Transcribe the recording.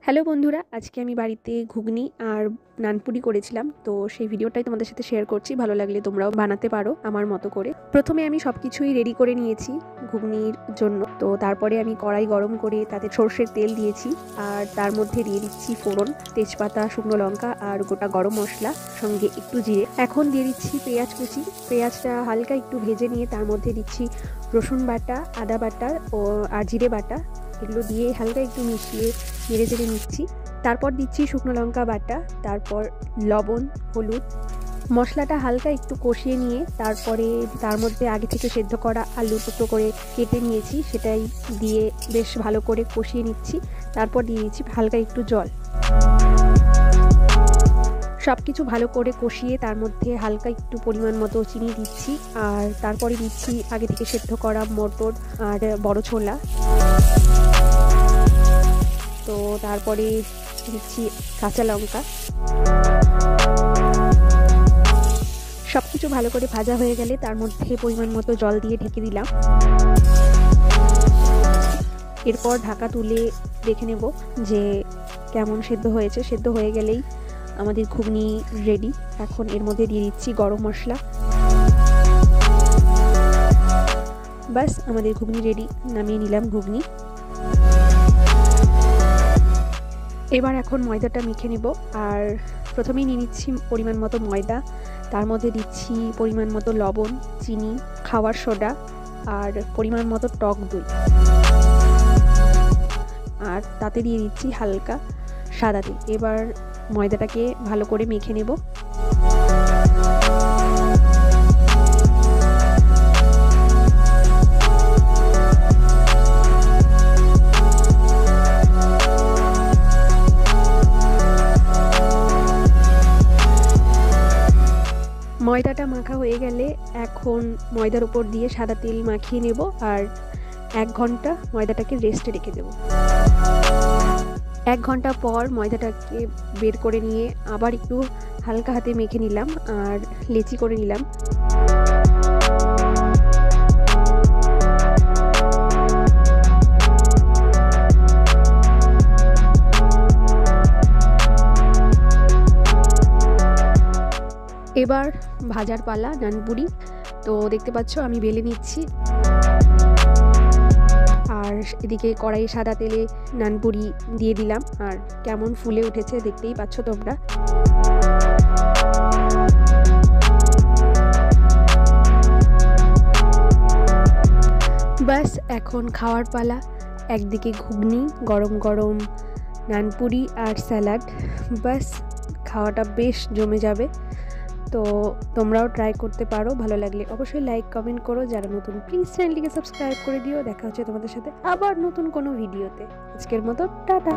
Hello বন্ধুরা, আজকে আমি বাড়িতে ঘুগনি আর নানপুরি করেছিলাম। তো সেই ভিডিওটাই তোমাদের সাথে শেয়ার করছি। ভালো লাগলে তোমরাও বানাতে পারো আমার মতো করে। প্রথমে আমি সব কিছুই রেডি করে নিয়েছি ঘুগনির জন্য। তো তারপরে আমি কড়াই গরম করে তাতে সর্ষের তেল দিয়েছি আর তার মধ্যে দিয়ে দিচ্ছি ফোড়ন, তেজপাতা, শুকনো লঙ্কা আর গোটা গরম মশলা, সঙ্গে একটু জিরে। এখন দিয়ে দিচ্ছি পেঁয়াজ কুচি। পেঁয়াজটা হালকা একটু ভেজে নিয়ে তার মধ্যে দিচ্ছি রসুন বাটা, আদা বাটা আর জিরে বাটা। এগুলো দিয়ে হালকা একটু মিশিয়ে নেড়ে চেড়ে নিচ্ছি। তারপর দিচ্ছি শুকনো লঙ্কা বাটা, তারপর লবণ, হলুদ। মশলাটা হালকা একটু কষিয়ে নিয়ে তারপরে তার মধ্যে আগে থেকে সেদ্ধ করা আলু টুকরো করে কেটে নিয়েছি, সেটাই দিয়ে বেশ ভালো করে কষিয়ে নিচ্ছি। তারপর দিয়ে দিচ্ছি হালকা একটু জল। সব কিছু ভালো করে কষিয়ে তার মধ্যে হালকা একটু পরিমাণ মতো চিনি দিচ্ছি আর তারপরে দিচ্ছি আগে থেকে সেদ্ধ করা মটর আর বড় ছোলা। তো তারপরে দিচ্ছি কাঁচা লঙ্কা। সব কিছু ভালো করে ভাজা হয়ে গেলে তার মধ্যে পরিমাণ মতো জল দিয়ে ঢেকে দিলাম। এরপর ঢাকা তুলে দেখে নেব যে কেমন সেদ্ধ হয়েছে। সেদ্ধ হয়ে গেলেই আমাদের ঘুগনি রেডি। এখন এর মধ্যে দিয়ে দিচ্ছি গরম মশলা। বাস, আমাদের ঘুগনি রেডি। নামিয়ে নিলাম ঘুগনি। এবার এখন ময়দাটা মেখে নেব। আর প্রথমেই নিয়ে নিচ্ছি পরিমাণ মতো ময়দা, তার মধ্যে দিচ্ছি পরিমাণ মতো লবণ, চিনি, খাওয়ার সোডা আর পরিমাণ মতো টক দই। আর তাতে দিয়ে দিচ্ছি হালকা সাদা তেল। এবার ময়দাটাকে ভালো করে মেখে নেব। ময়দাটা মাখা হয়ে গেলে এখন ময়দার উপর দিয়ে সাদা তেল মাখিয়ে নেব আর 1 ঘন্টা ময়দাটাকে রেস্টে রেখে দেব। 1 ঘন্টা পর ময়দাটাকে বের করে নিয়ে আবার একটু হালকা হাতে মেখে নিলাম আর লেচি করে নিলাম। এবার ভাজার পালা নানপুরি। তো দেখতে পাচ্ছ আমি বেলে নিচ্ছি আর এদিকে কড়াইয়ে সাদা তেলে নানপুরি দিয়ে দিলাম আর কেমন ফুলে উঠেছে দেখতেই পাচ্ছ তোমরা। বাস, এখন খাওয়ার পালা। একদিকে ঘুগনি, গরম গরম নানপুরি আর স্যালাড। বাস, খাওয়াটা বেশ জমে যাবে। তো তোমরাও ট্রাই করতে পারো। ভালো লাগলে অবশ্যই লাইক কমেন্ট করো। যারা নতুন প্লিজ চ্যানেলটিকে সাবস্ক্রাইব করে দিও। দেখা হচ্ছে তোমাদের সাথে আবার নতুন কোনো ভিডিওতে। আজকের মতো টাটা।